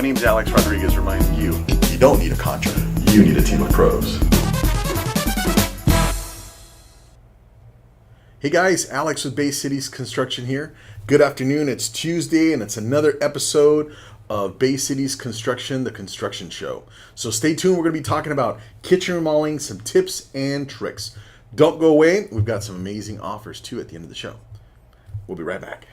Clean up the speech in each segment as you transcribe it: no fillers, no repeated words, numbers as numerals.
name's Alex Rodriguez, reminding you, you don't need a contractor, you need a team of pros. Hey guys, Alex with Bay Cities Construction here. Good afternoon, it's Tuesday and it's another episode of Bay Cities Construction, the construction show. So stay tuned, we're going to be talking about kitchen remodeling, some tips and tricks. Don't go away, we've got some amazing offers too at the end of the show. We'll be right back.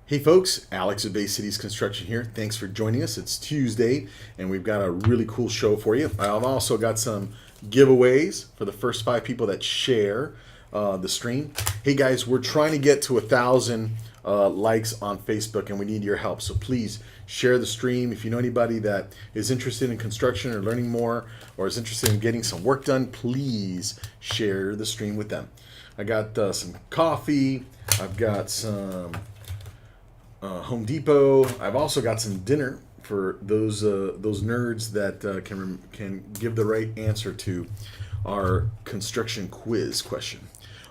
Hey folks, Alex at Bay Cities Construction here. Thanks for joining us. It's Tuesday and we've got a really cool show for you. I've also got some giveaways for the first 5 people that share the stream. Hey guys, we're trying to get to 1,000 likes on Facebook and we need your help. So please share the stream. If you know anybody that is interested in construction or learning more or is interested in getting some work done, please share the stream with them. I got some coffee. I've got some Home Depot. I've also got some dinner for those nerds that can give the right answer to our construction quiz question.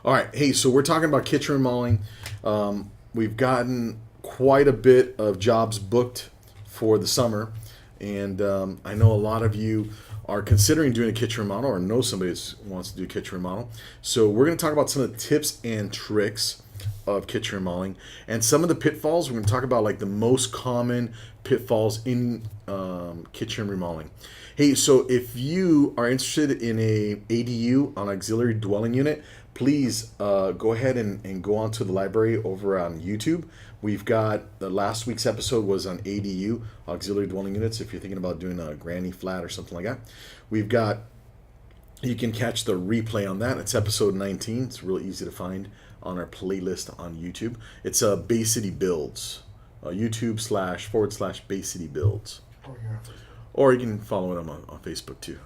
All right, hey, so we're talking about kitchen remodeling. We've gotten quite a bit of jobs booked for the summer, and I know a lot of you are considering doing a kitchen remodel or know somebody that wants to do a kitchen remodel. So we're going to talk about some of the tips and tricks of kitchen remodeling and some of the pitfalls. We're going to talk about like the most common pitfalls in kitchen remodeling. Hey, so if you are interested in a ADU, an auxiliary dwelling unit, please go ahead and go onto the library over on YouTube. We've got the last week's episode was on ADU, auxiliary dwelling units. If you're thinking about doing a granny flat or something like that, you can catch the replay on that. It's episode 19. It's really easy to find on our playlist on YouTube. It's Bay City Builds, YouTube//Bay City Builds. Or you can follow them on Facebook too.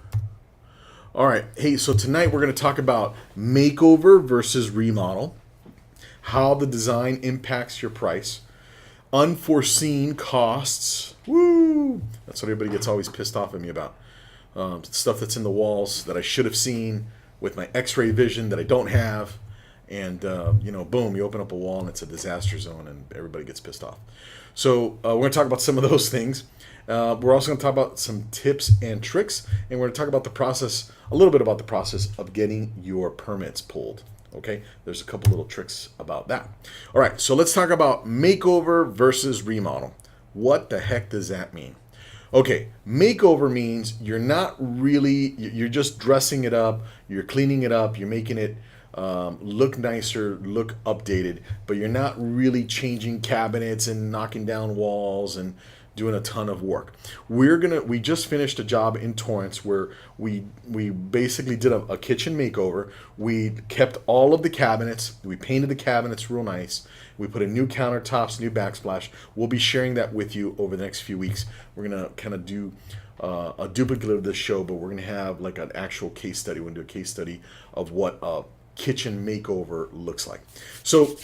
All right, hey, so tonight we're going to talk about makeover versus remodel, how the design impacts your price, unforeseen costs. Woo! That's what everybody gets always pissed off at me about. Stuff that's in the walls that I should have seen with my x-ray vision that I don't have. And, boom, you open up a wall and it's a disaster zone and everybody gets pissed off. So we're going to talk about some of those things. We're also going to talk about some tips and tricks. And we're going to talk about the process, a little bit about the process of getting your permits pulled. Okay, there's a couple little tricks about that. All right, so let's talk about makeover versus remodel. What the heck does that mean? Okay, makeover means you're just dressing it up, you're cleaning it up, you're making it look nicer, look updated, but you're not really changing cabinets and knocking down walls and doing a ton of work. We just finished a job in Torrance where we basically did a kitchen makeover. We kept all of the cabinets, we painted the cabinets real nice, we put in new countertops, new backsplash. We'll be sharing that with you over the next few weeks. We're gonna kind of do a duplicate of this show, but we're gonna have like an actual case study. We're gonna do a case study of what a kitchen makeover looks like. So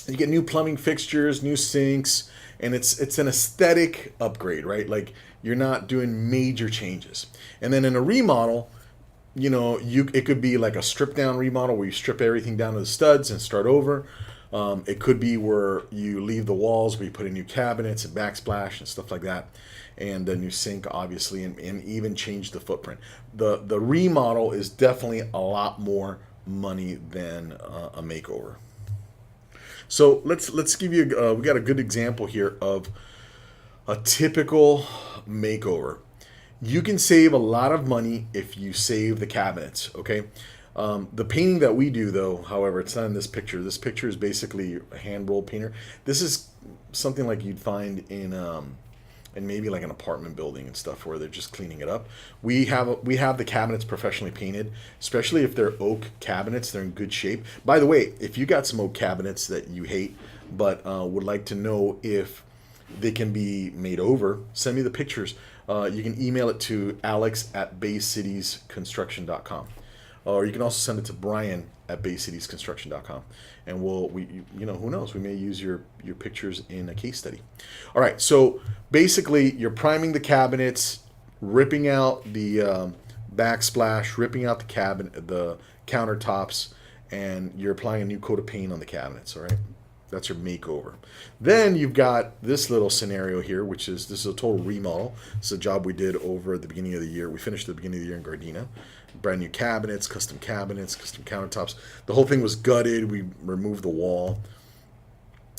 you get new plumbing fixtures, new sinks, and it's an aesthetic upgrade, right? Like you're not doing major changes. And then in a remodel, it could be like a strip down remodel where you strip everything down to the studs and start over. It could be where you leave the walls, where you put in new cabinets and backsplash and stuff like that, and a new sink, obviously, and even change the footprint. The remodel is definitely a lot more money than a makeover. So let's give you we got a good example here of a typical makeover. You can save a lot of money if you save the cabinets. Okay, the painting that we do, though, however, it's not in this picture. This picture is basically a hand roll painter. This is something like you'd find in maybe like an apartment building and stuff where they're just cleaning it up. We have the cabinets professionally painted, especially if they're oak cabinets. They're in good shape. By the way, if you got some oak cabinets that you hate but would like to know if they can be made over, send me the pictures. You can email it to alex@baycitiesconstruction.com. or you can also send it to Brian at BayCitiesConstruction.com, and who knows, we may use your pictures in a case study. All right, so basically you're priming the cabinets, ripping out the backsplash, ripping out the countertops, and you're applying a new coat of paint on the cabinets. All right, that's your makeover. Then you've got this little scenario here, this is a total remodel. It's a job we did over at the beginning of the year. We finished at the beginning of the year in Gardena. Brand new cabinets, custom countertops. The whole thing was gutted. We removed the wall.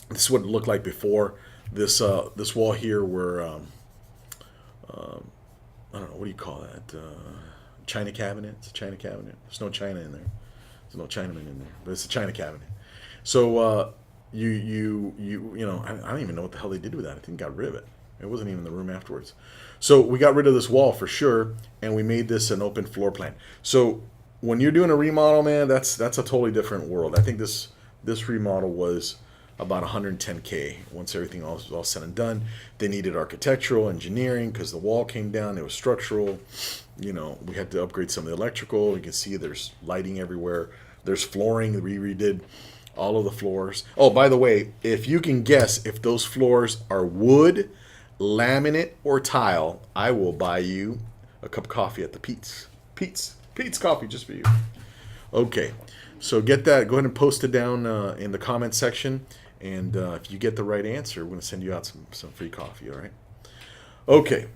This is what it looked like before. This wall here were I don't know, what do you call that? China cabinet. It's a China cabinet. There's no China in there. There's no Chinaman in there, but it's a China cabinet. So you know, I don't even know what the hell they did with that. I think got rid of it. It wasn't even in the room afterwards. So we got rid of this wall for sure, and we made this an open floor plan. So when you're doing a remodel, man, that's a totally different world. I think this remodel was about 110K once everything was all said and done. They needed architectural engineering because the wall came down. It was structural. You know, we had to upgrade some of the electrical. You can see there's lighting everywhere. There's flooring. We redid all of the floors. Oh, by the way, if you can guess if those floors are wood, laminate, or tile, I will buy you a cup of coffee at the Pete's Coffee just for you. Okay, so get that. Go ahead and post it down in the comment section. And if you get the right answer, we're going to send you out some free coffee, all right? Okay.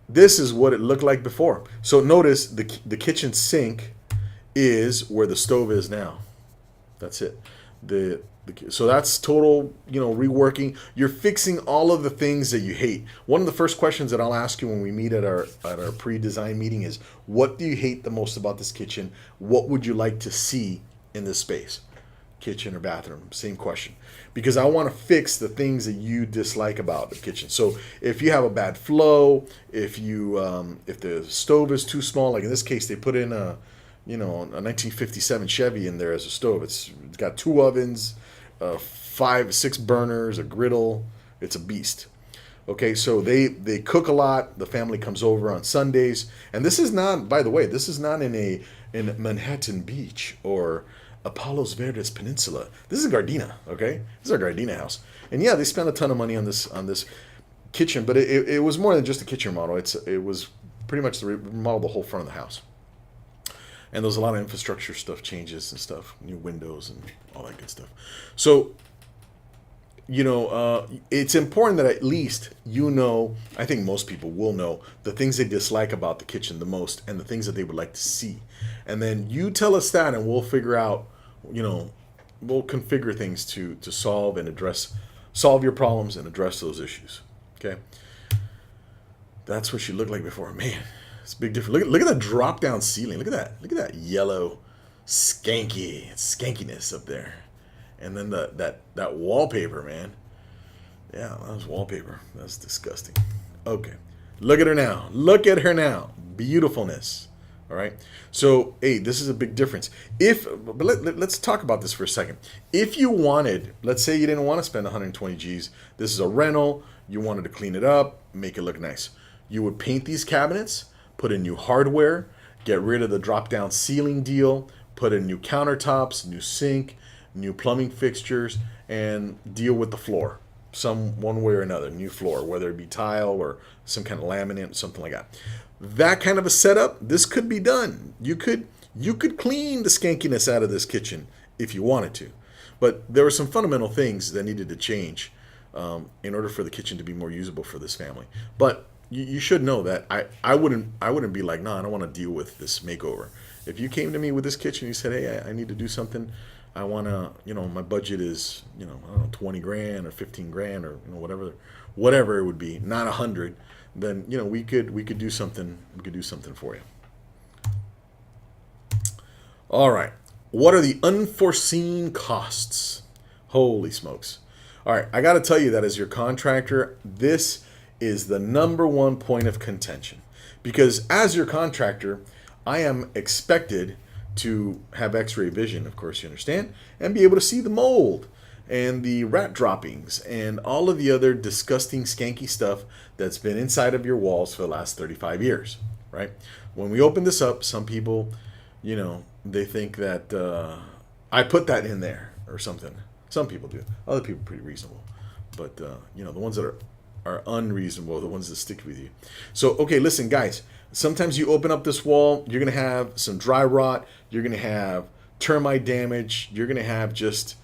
This is what it looked like before. So notice the kitchen sink is where the stove is now. That's it. So that's total, reworking. You're fixing all of the things that you hate. One of the first questions that I'll ask you when we meet at our pre-design meeting is, what do you hate the most about this kitchen? What would you like to see in this space? Kitchen or bathroom, same question, because I want to fix the things that you dislike about the kitchen. So if you have a bad flow, if the stove is too small, like in this case, they put in a 1957 Chevy in there as a stove. It's got 2 ovens, 5-6 burners, a griddle. It's a beast. Okay, so they cook a lot. The family comes over on Sundays, and this is not, by the way, this is not in Manhattan Beach or Palos Verdes Peninsula. This is Gardena, okay? This is our Gardena house. And yeah, they spent a ton of money on this kitchen, but it was more than just a kitchen remodel. It was pretty much to remodel the whole front of the house. And there's a lot of infrastructure stuff, changes and stuff, new windows and all that good stuff. So, it's important that at least I think most people will know the things they dislike about the kitchen the most and the things that they would like to see. And then you tell us that, and we'll figure out, we'll configure things to solve your problems and address those issues. Okay. That's what she looked like before. Man, it's a big difference. Look at the drop down ceiling. Look at that yellow skankiness up there. And then that wallpaper, man. Yeah, that was wallpaper. That's disgusting. Okay. Look at her now. Beautifulness. All right. So, hey, this is a big difference. But let's talk about this for a second. If you wanted, let's say you didn't want to spend 120 G's. This is a rental. You wanted to clean it up, make it look nice. You would paint these cabinets, put in new hardware, get rid of the drop-down ceiling deal, put in new countertops, new sink, new plumbing fixtures, and deal with the floor. One way or another, new floor, whether it be tile or some kind of laminate, something like that. That kind of a setup, this could be done. You could clean the skankiness out of this kitchen if you wanted to. But there were some fundamental things that needed to change in order for the kitchen to be more usable for this family. But you should know that I wouldn't be like, no, I don't want to deal with this makeover. If you came to me with this kitchen, you said, hey, I need to do something. I want to, my budget is, I don't know, 20 grand or 15 grand or, whatever it would be, not 100, then, we could do something. We could do something for you. All right. What are the unforeseen costs? Holy smokes. All right. I got to tell you that as your contractor, this is the number one point of contention, because as your contractor, I am expected to have x-ray vision, of course, you understand, and be able to see the mold and the rat droppings and all of the other disgusting, skanky stuff that's been inside of your walls for the last 35 years, right? When we open this up, some people, they think that I put that in there or something. Some people do. Other people are pretty reasonable. But, the ones that are unreasonable are the ones that stick with you. So, okay, listen, guys. Sometimes you open up this wall, you're going to have some dry rot. You're going to have termite damage. You're going to have just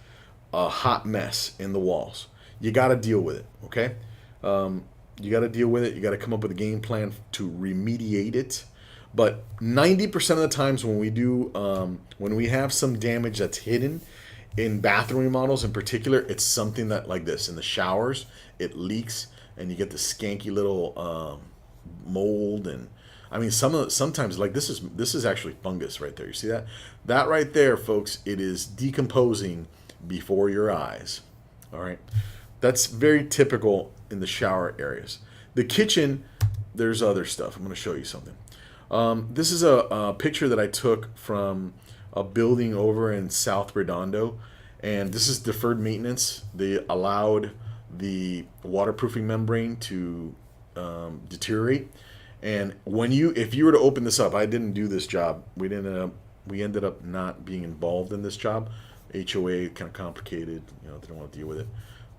a hot mess in the walls. You got to deal with it, okay? You got to deal with it. You got to come up with a game plan to remediate it. But 90% of the times when when we have some damage that's hidden in bathroom remodels in particular, it's something that like this. In the showers, it leaks and you get the skanky little mold. And I mean, sometimes like this is actually fungus right there. You see that? That right there, folks, it is decomposing before your eyes. All right. That's very typical in the shower areas. The kitchen, there's other stuff. I'm going to show you something. This is a picture that I took from a building over in South Redondo, and this is deferred maintenance. They allowed the waterproofing membrane to deteriorate, and if you were to open this up, I didn't do this job. We ended up not being involved in this job. HOA kind of complicated, they don't want to deal with it.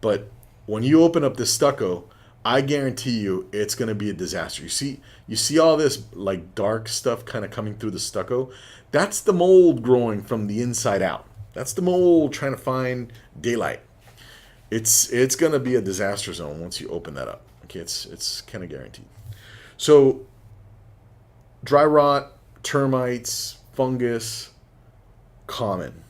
But when you open up this stucco, I guarantee you it's going to be a disaster. You see all this like dark stuff kind of coming through the stucco? That's the mold growing from the inside out. That's the mold trying to find daylight. It's going to be a disaster zone once you open that up. Okay, it's kind of guaranteed. So dry rot, termites, fungus, common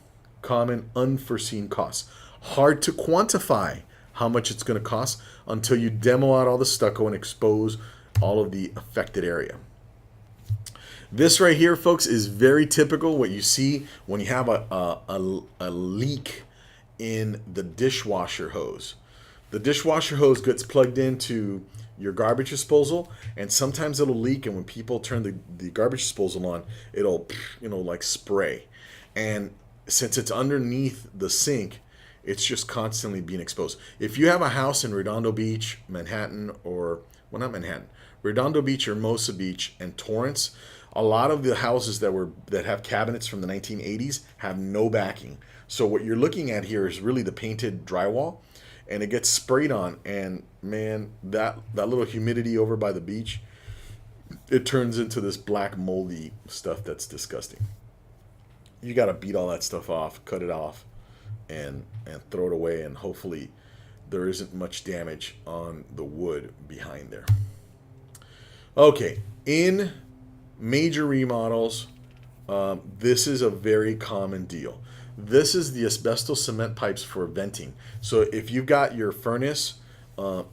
unforeseen costs. Hard to quantify how much it's going to cost until you demo out all the stucco and expose all of the affected area. This right here, folks, is very typical what you see when you have a leak in the dishwasher hose. The dishwasher hose gets plugged into your garbage disposal, and sometimes it'll leak, and when people turn the garbage disposal on, it'll like spray. And since it's underneath the sink, it's just constantly being exposed. If you have a house in Redondo Beach, Manhattan, not Manhattan, Redondo Beach, Hermosa Beach, and Torrance, a lot of the houses that have cabinets from the 1980s have no backing. So what you're looking at here is really the painted drywall, and it gets sprayed on, and man, that little humidity over by the beach, it turns into this black moldy stuff that's disgusting. You got to beat all that stuff off, cut it off, and throw it away, and hopefully there isn't much damage on the wood behind there. Okay, in major remodels, this is a very common deal. This is the asbestos cement pipes for venting. So if you've got your furnace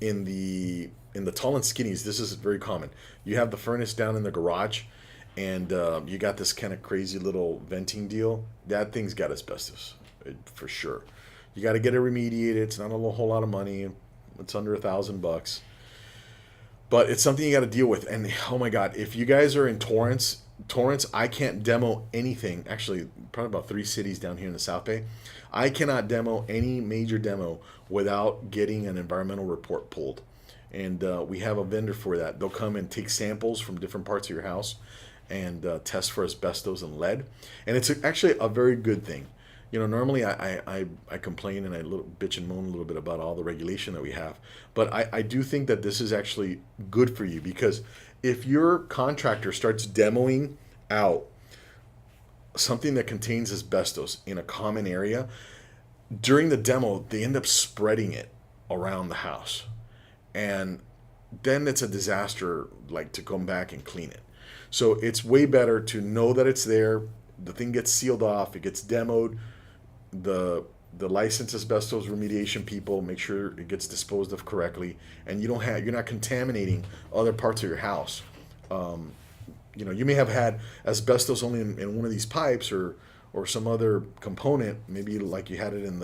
in the tall and skinnies, this is very common. You have the furnace down in the garage, and you got this kind of crazy little venting deal. That thing's got asbestos. For sure. You got to get it remediated. It's not a whole lot of money. It's under $1,000, but it's something you got to deal with. And oh my God, if you guys are in Torrance, I can't demo anything. Actually, probably about 3 cities down here in the South Bay. I cannot demo any major demo without getting an environmental report pulled. And we have a vendor for that. They'll come and take samples from different parts of your house and test for asbestos and lead. And it's actually a very good thing. Normally I complain and I bitch and moan a little bit about all the regulation that we have. But I do think that this is actually good for you, because if your contractor starts demoing out something that contains asbestos in a common area, during the demo, they end up spreading it around the house. And then it's a disaster, like, to come back and clean it. So it's way better to know that it's there. The thing gets sealed off. It gets demoed. The licensed asbestos remediation people make sure it gets disposed of correctly, and you're not contaminating other parts of your house. You may have had asbestos only in one of these pipes or some other component, maybe like you had it in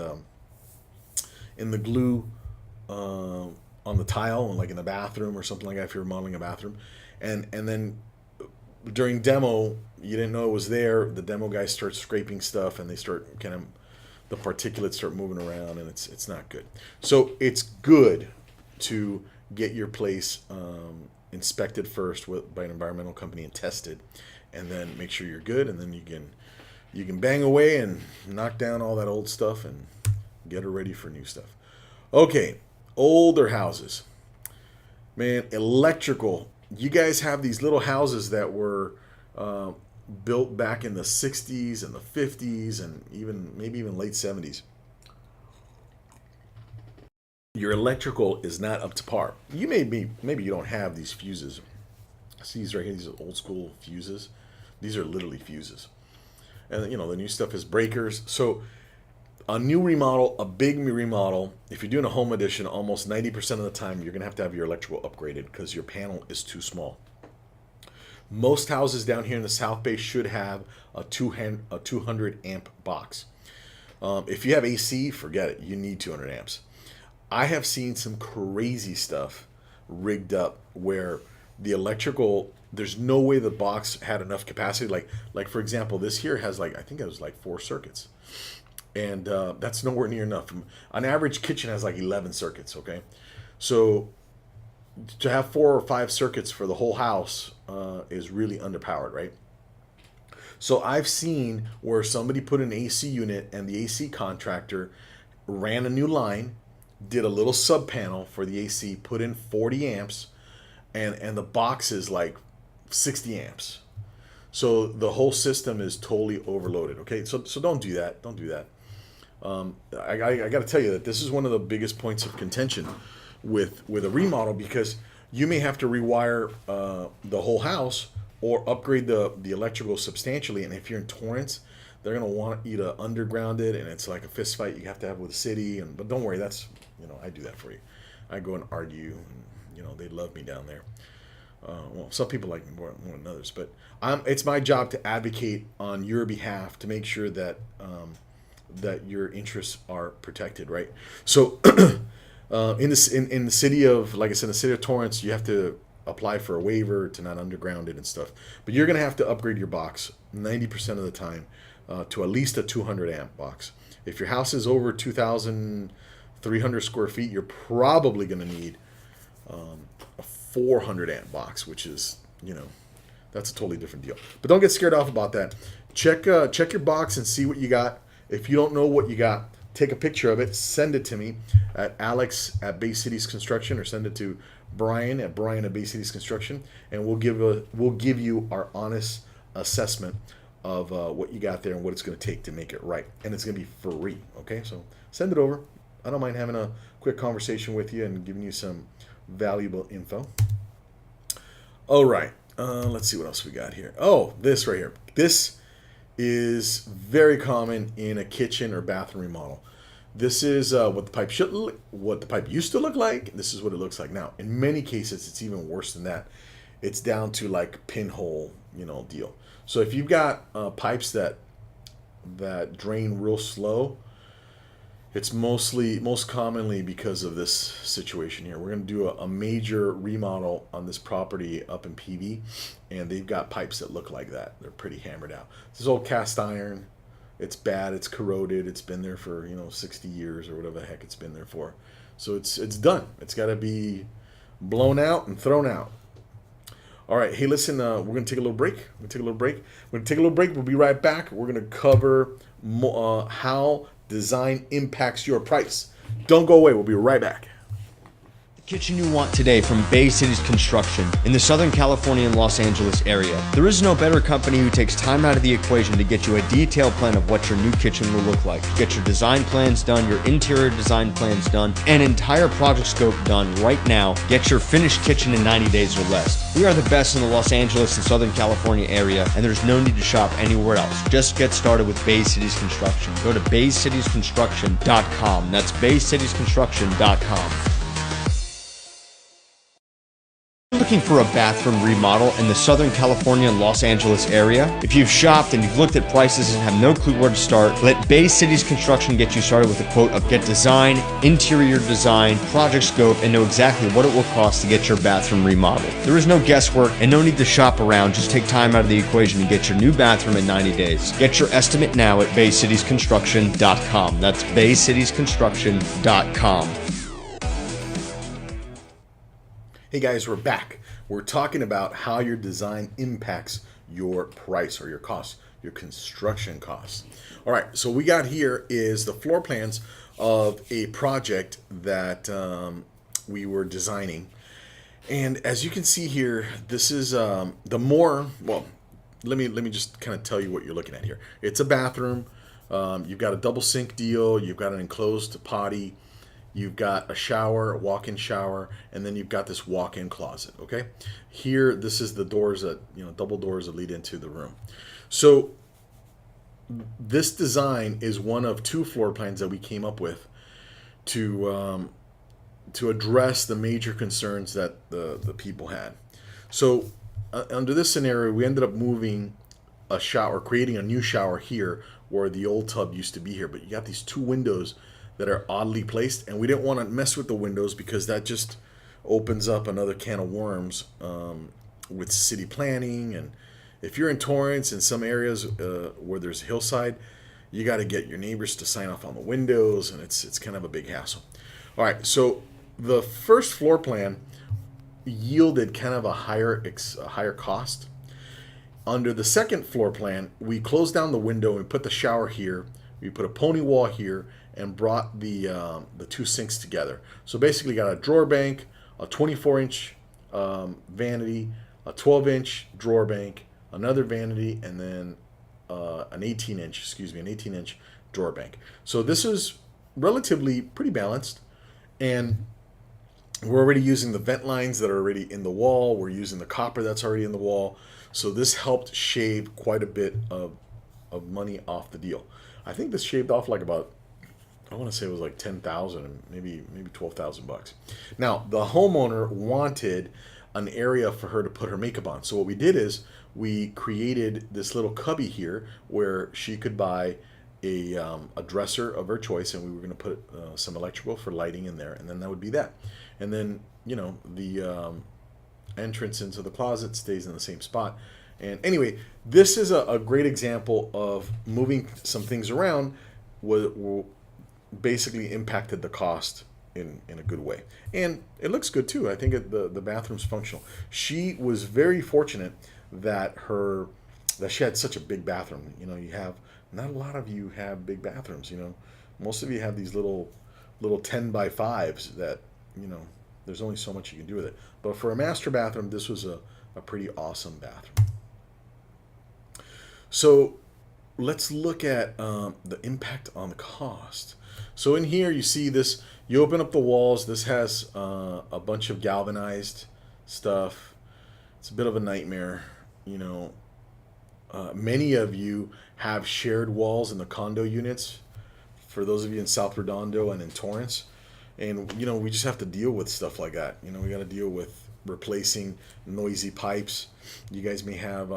the glue on the tile, like in the bathroom or something like that, if you're remodeling a bathroom, and then during demo you didn't know it was there. The demo guys start scraping stuff, and they start the particulates start moving around, and it's not good. So it's good to get your place inspected first by an environmental company and tested, and then make sure you're good, and then you can bang away and knock down all that old stuff and get her ready for new stuff. Okay, older houses. Man, electrical. You guys have these little houses that were built back in the 60s and the 50s and maybe even late 70s. Your electrical is not up to par. Maybe you don't have these fuses. See these right here, these are old school fuses. These are literally fuses. And the new stuff is breakers. So a new remodel, a big remodel, if you're doing a home edition, almost 90% of the time you're going to have your electrical upgraded because your panel is too small. Most houses down here in the South Bay should have a 200 amp box. If you have AC, forget it. You need 200 amps. I have seen some crazy stuff rigged up where the electrical, there's no way the box had enough capacity. Like for example, this here has I think it was 4 circuits. And that's nowhere near enough. An average kitchen has 11 circuits, okay? So to have 4 or 5 circuits for the whole house is really underpowered, right? So I've seen where somebody put an AC unit and the AC contractor ran a new line, did a little sub panel for the AC, put in 40 amps, and the box is 60 amps. So the whole system is totally overloaded, okay? So don't do that. Don't do that. I got to tell you that this is one of the biggest points of contention with a remodel, because you may have to rewire the whole house or upgrade the electrical substantially. And if you're in Torrance, they're going to want you to underground it, and it's like a fist fight you have to have with the city. But don't worry, that's, I do that for you. I go and argue, and they love me down there. Well, some people like me more than others, but it's my job to advocate on your behalf to make sure that that your interests are protected, right? So in the city of, like I said, in the city of Torrance, you have to apply for a waiver to not underground it and stuff. But you're going to have to upgrade your box 90% of the time to at least a 200 amp box. If your house is over 2,300 square feet, you're probably going to need a 400 amp box, which is, that's a totally different deal. But don't get scared off about that. Check your box and see what you got. If you don't know what you got, take a picture of it, send it to me at Alex at Bay Cities Construction, or send it to Brian at Bay Cities Construction, and we'll give you our honest assessment of what you got there and what it's going to take to make it right. And it's going to be free, okay? So send it over. I don't mind having a quick conversation with you and giving you some valuable info. All right. Let's see what else we got here. Oh, this right here. This is very common in a kitchen or bathroom remodel. This is what the pipe used to look like. This is what it looks like now. In many cases, it's even worse than that. It's down to pinhole, deal. So if you've got pipes that drain real slow, it's most commonly because of this situation here. We're going to do a major remodel on this property up in PV, and they've got pipes that look like that. They're pretty hammered out. This is old cast iron. It's bad. It's corroded. It's been there for 60 years or whatever the heck it's been there for. So it's done. It's got to be blown out and thrown out. All right. Hey, listen. We're going to take a little break. We'll be right back. We're going to cover how design impacts your price. Don't go away. We'll be right back. The kitchen you want today from Bay Cities Construction in the Southern California and Los Angeles area. There is no better company who takes time out of the equation to get you a detailed plan of what your new kitchen will look like. Get your design plans done, your interior design plans done, and entire project scope done right now. Get your finished kitchen in 90 days or less. We are the best in the Los Angeles and Southern California area, and there's no need to shop anywhere else. Just get started with Bay Cities Construction. Go to baycitiesconstruction.com. That's baycitiesconstruction.com. Looking for a bathroom remodel in the Southern California and Los Angeles area? If you've shopped and you've looked at prices and have no clue where to start, let Bay Cities Construction get you started with a quote of get design, interior design, project scope, and know exactly what it will cost to get your bathroom remodeled. There is no guesswork and no need to shop around. Just take time out of the equation to get your new bathroom in 90 days. Get your estimate now at baycitiesconstruction.com. That's baycitiesconstruction.com. Hey guys, we're back. We're talking about how your design impacts your price or your costs, your construction costs. All right, so we got here is the floor plans of a project that we were designing. And as you can see here, this is let me just kind of tell you what you're looking at here. It's a bathroom. You've got a double sink deal. You've got an enclosed potty. You've got a shower, a walk-in shower, and then you've got this walk-in closet. Okay, here this is the doors that double doors that lead into the room. So this design is one of two floor plans that we came up with to address the major concerns that the people had. So under this scenario, we ended up moving a shower, creating a new shower here where the old tub used to be here. But you got these two windows that are oddly placed, and we didn't want to mess with the windows because that just opens up another can of worms with city planning. And if you're in Torrance, in some areas where there's a hillside, you got to get your neighbors to sign off on the windows, and it's kind of a big hassle. All right, so the first floor plan yielded kind of a higher cost. Under the second floor plan, we closed down the window and put the shower here. We put a pony wall here and brought the two sinks together. So basically, got a drawer bank, a 24-inch vanity, a 12-inch drawer bank, another vanity, and then an 18-inch drawer bank. So this is relatively pretty balanced, and we're already using the vent lines that are already in the wall. We're using the copper that's already in the wall. So this helped shave quite a bit of money off the deal. I think this shaved off like about, I want to say it was like 10,000, maybe 12,000 bucks. Now the homeowner wanted an area for her to put her makeup on. So what we did is we created this little cubby here where she could buy a dresser of her choice, and we were going to put some electrical for lighting in there, and then that would be that. And then the entrance into the closet stays in the same spot. And anyway, this is a great example of moving some things around will basically impacted the cost in a good way. And it looks good too. I think the bathroom's functional. She was very fortunate that she had such a big bathroom. You have, not a lot of you have big bathrooms. Most of you have these little 10 by 5s that, there's only so much you can do with it. But for a master bathroom, this was a pretty awesome bathroom. So let's look at the impact on the cost. So in here, you see this, you open up the walls. This has a bunch of galvanized stuff. It's a bit of a nightmare. Many of you have shared walls in the condo units. For those of you in South Redondo and in Torrance. And, we just have to deal with stuff like that. We got to deal with replacing noisy pipes. You guys may have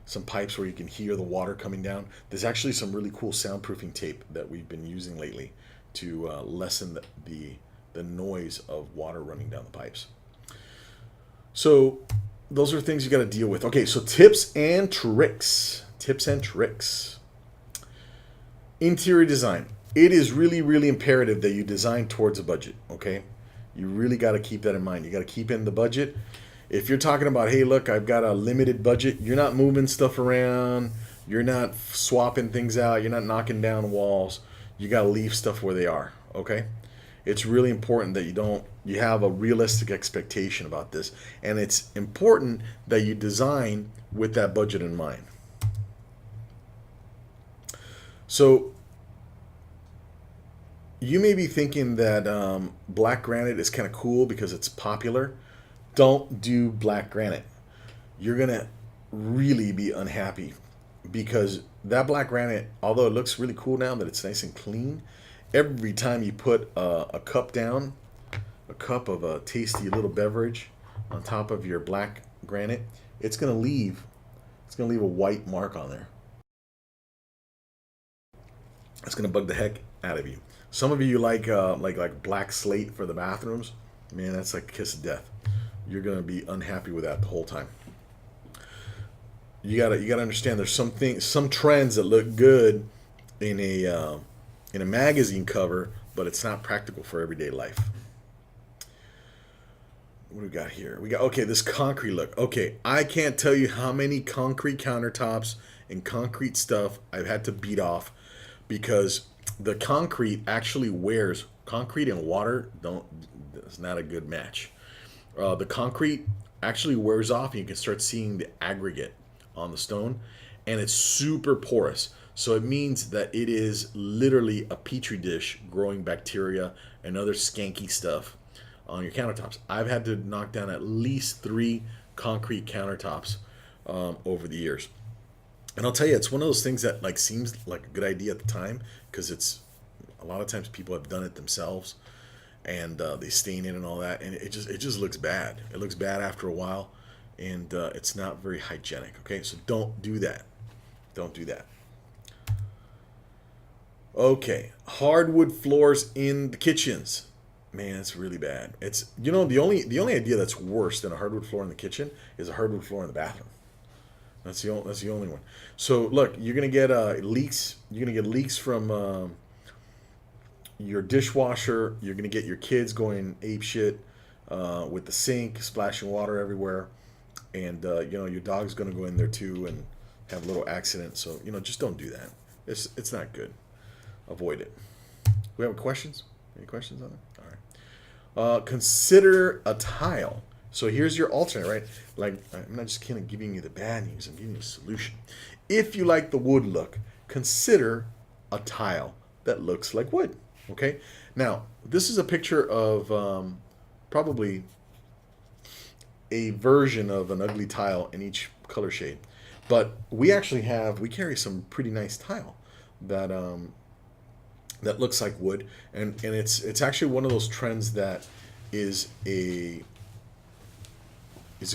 some pipes where you can hear the water coming down. There's actually some really cool soundproofing tape that we've been using lately to lessen the noise of water running down the pipes. So those are things you got to deal with. Okay, so tips and tricks. Interior design. It is really, really imperative that you design towards a budget, okay? You really got to keep that in mind. You got to keep in the budget. If you're talking about, hey, look, I've got a limited budget, you're not moving stuff around, you're not swapping things out, you're not knocking down walls, you got to leave stuff where they are, okay? It's really important that you have a realistic expectation about this, and it's important that you design with that budget in mind. So you may be thinking that black granite is kind of cool because it's popular. Don't do black granite. You're going to really be unhappy because that black granite, although it looks really cool now that it's nice and clean, every time you put a cup down, a cup of a tasty little beverage on top of your black granite, it's going to leave a white mark on there. It's going to bug the heck out of you. Some of you like black slate for the bathrooms. Man, that's like a kiss of death. You're going to be unhappy with that the whole time. You gotta understand there's some trends that look good in a magazine cover, but it's not practical for everyday life. what do we got here? We got, okay, this concrete look. Okay, I can't tell you how many concrete countertops and concrete stuff I've had to beat off because the concrete actually wears. Concrete and water it's not a good match. The concrete actually wears off and you can start seeing the aggregate on the stone, and it's super porous. So it means that it is literally a petri dish growing bacteria and other skanky stuff on your countertops. I've had to knock down at least 3 concrete countertops over the years. And I'll tell you, it's one of those things that like seems like a good idea at the time because it's a lot of times people have done it themselves and they stain it and all that, and it just looks bad. It looks bad after a while, and it's not very hygienic. Okay, so don't do that. Don't do that. Okay, hardwood floors in the kitchens. Man, it's really bad. It's, you know, the only idea that's worse than a hardwood floor in the kitchen is a hardwood floor in the bathroom. That's the only one. So look, you're gonna get leaks. You're gonna get leaks from your dishwasher. You're gonna get your kids going ape shit with the sink, splashing water everywhere, and you know, your dog's gonna go in there too and have a little accident. So, you know, just don't do that. It's not good. Avoid it. We have questions? Any questions on it? All right. Consider a tile. So here's your alternate, right? Like, I'm not just kind of giving you the bad news. I'm giving you a solution. If you like the wood look, consider a tile that looks like wood. Okay. Now, this is a picture of probably a version of an ugly tile in each color shade. But we carry some pretty nice tile that that looks like wood, and it's actually one of those trends that is a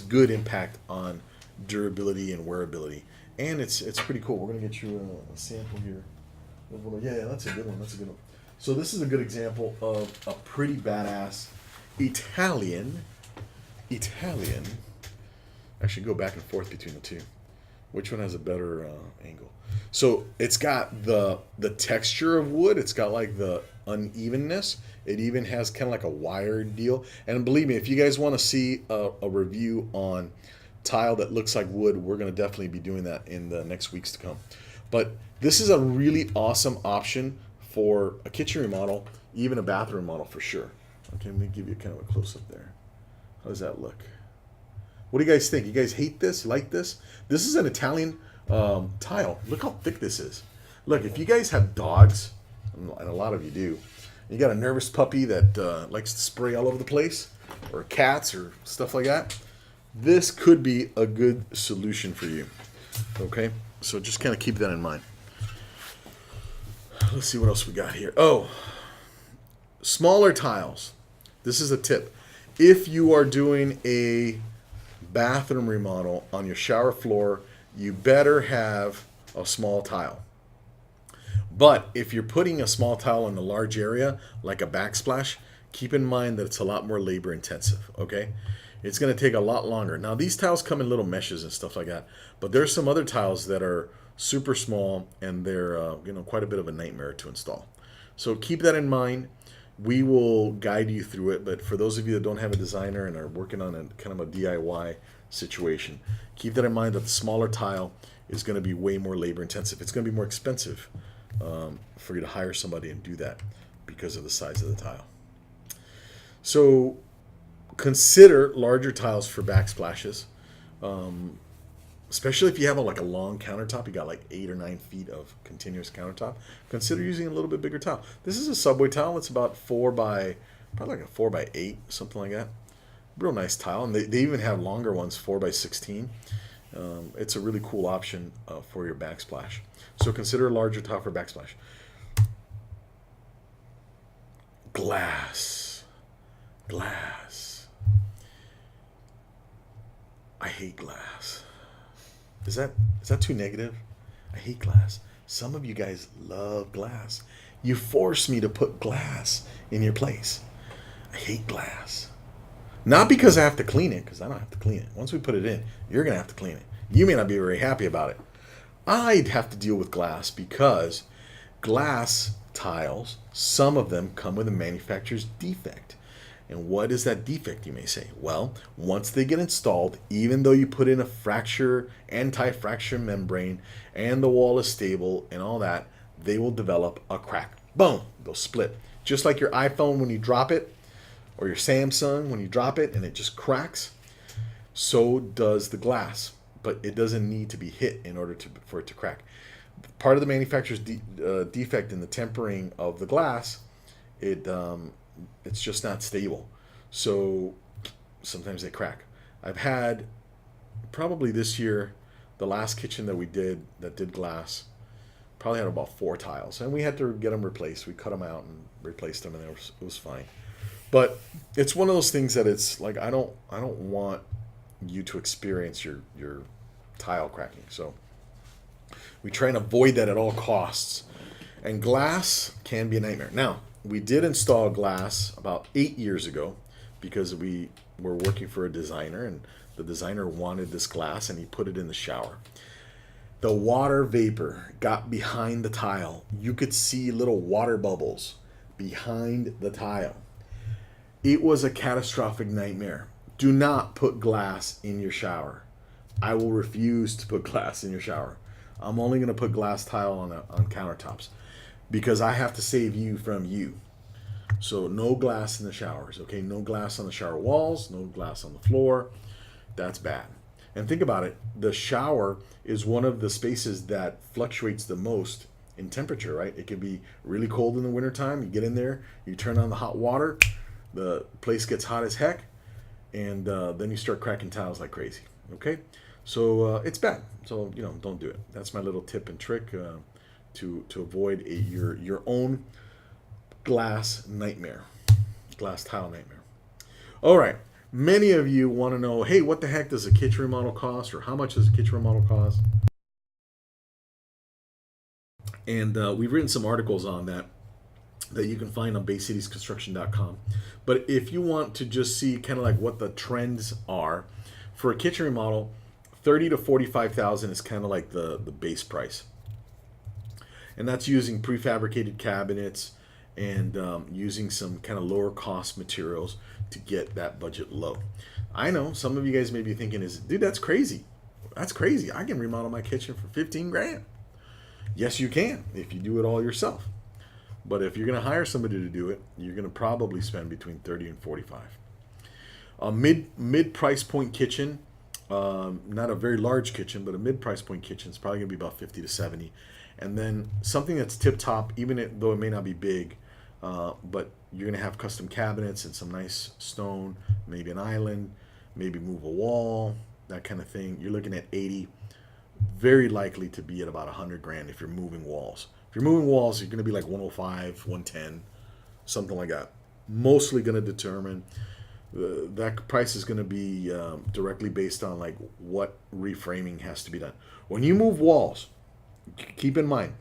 good impact on durability and wearability, and it's pretty cool. We're gonna get you a sample here. Yeah, that's a good one. That's a good one. So this is a good example of a pretty badass Italian. I should go back and forth between the two. Which one has a better angle? So it's got the texture of wood. It's got like the unevenness. It even has kind of like a wired deal. And believe me, if you guys want to see a review on tile that looks like wood, we're going to definitely be doing that in the next weeks to come. But this is a really awesome option for a kitchen remodel, even a bathroom remodel for sure. Okay, let me give you kind of a close-up there. How does that look? What do you guys think? You guys hate this? Like this? This is an Italian tile. Look how thick this is. Look, if you guys have dogs, and a lot of you do, you got a nervous puppy that likes to spray all over the place, or cats or stuff like that, this could be a good solution for you. Okay? So just kind of keep that in mind. Let's see what else we got here. Oh, smaller tiles. This is a tip. If you are doing a bathroom remodel on your shower floor, you better have a small tile. But if you're putting a small tile in a large area, like a backsplash, keep in mind that it's a lot more labor intensive, okay? It's going to take a lot longer. Now, these tiles come in little meshes and stuff like that, but there's some other tiles that are super small, and they're quite a bit of a nightmare to install. So keep that in mind. We will guide you through it, but for those of you that don't have a designer and are working on a kind of a DIY situation, keep that in mind that the smaller tile is going to be way more labor intensive. It's going to be more expensive for you to hire somebody and do that because of the size of the tile. So consider larger tiles for backsplashes, especially if you have a long countertop. You got like 8 or 9 feet of continuous countertop. Consider using a little bit bigger tile. This is a Subway tile. It's about probably like a 4 by 8, something like that. Real nice tile, and they even have longer ones, 4 by 16. It's a really cool option for your backsplash. So consider a larger tile for backsplash. Glass. I hate glass. Is that too negative? I hate glass. Some of you guys love glass. You force me to put glass in your place. I hate glass. Not because I have to clean it, because I don't have to clean it. Once we put it in, you're going to have to clean it. You may not be very happy about it. I'd have to deal with glass because glass tiles, some of them come with a manufacturer's defect. And what is that defect, you may say? Well, once they get installed, even though you put in a anti-fracture membrane, and the wall is stable and all that, they will develop a crack. Boom, they'll split. Just like your iPhone when you drop it, or your Samsung when you drop it and it just cracks, so does the glass. But it doesn't need to be hit in order for it to crack. Part of the manufacturer's defect in the tempering of the glass, it's just not stable. So sometimes they crack. I've had, probably this year, the last kitchen that we did that did glass, probably had about 4 tiles, and we had to get them replaced. We cut them out and replaced them, and it was fine. But it's one of those things that it's like, I don't want you to experience your tile cracking. So we try and avoid that at all costs. And glass can be a nightmare. Now, we did install glass about 8 years ago because we were working for a designer, and the designer wanted this glass and he put it in the shower. The water vapor got behind the tile. You could see little water bubbles behind the tile. It was a catastrophic nightmare. Do not put glass in your shower. I will refuse to put glass in your shower. I'm only going to put glass tile on countertops because I have to save you from you. So no glass in the showers, okay? No glass on the shower walls, no glass on the floor. That's bad. And think about it. The shower is one of the spaces that fluctuates the most in temperature, right? It can be really cold in the wintertime. You get in there, you turn on the hot water, the place gets hot as heck, and then you start cracking tiles like crazy, okay? So it's bad. So, don't do it. That's my little tip and trick to avoid your own glass nightmare, glass tile nightmare. All right. Many of you want to know, hey, what the heck does a kitchen remodel cost, or how much does a kitchen remodel cost? And we've written some articles on that you can find on BayCitiesConstruction.com. But if you want to just see kind of like what the trends are for a kitchen remodel, $30,000 to $45,000 is kind of like the base price, and that's using prefabricated cabinets and using some kind of lower cost materials to get that budget low. I know some of you guys may be thinking, dude, that's crazy. That's crazy. I can remodel my kitchen for 15 grand. Yes, you can if you do it all yourself. But if you're going to hire somebody to do it, you're going to probably spend between 30 and 45. A mid price point kitchen, not a very large kitchen, but a mid price point kitchen is probably going to be about 50 to 70. And then something that's tip top, even though it may not be big, but you're going to have custom cabinets and some nice stone, maybe an island, maybe move a wall, that kind of thing. You're looking at 80, very likely to be at about 100 grand if you're moving walls. If you're moving walls, you're going to be like 105, 110, something like that. Mostly going to determine that price is going to be directly based on like what reframing has to be done. When you move walls, keep in mind,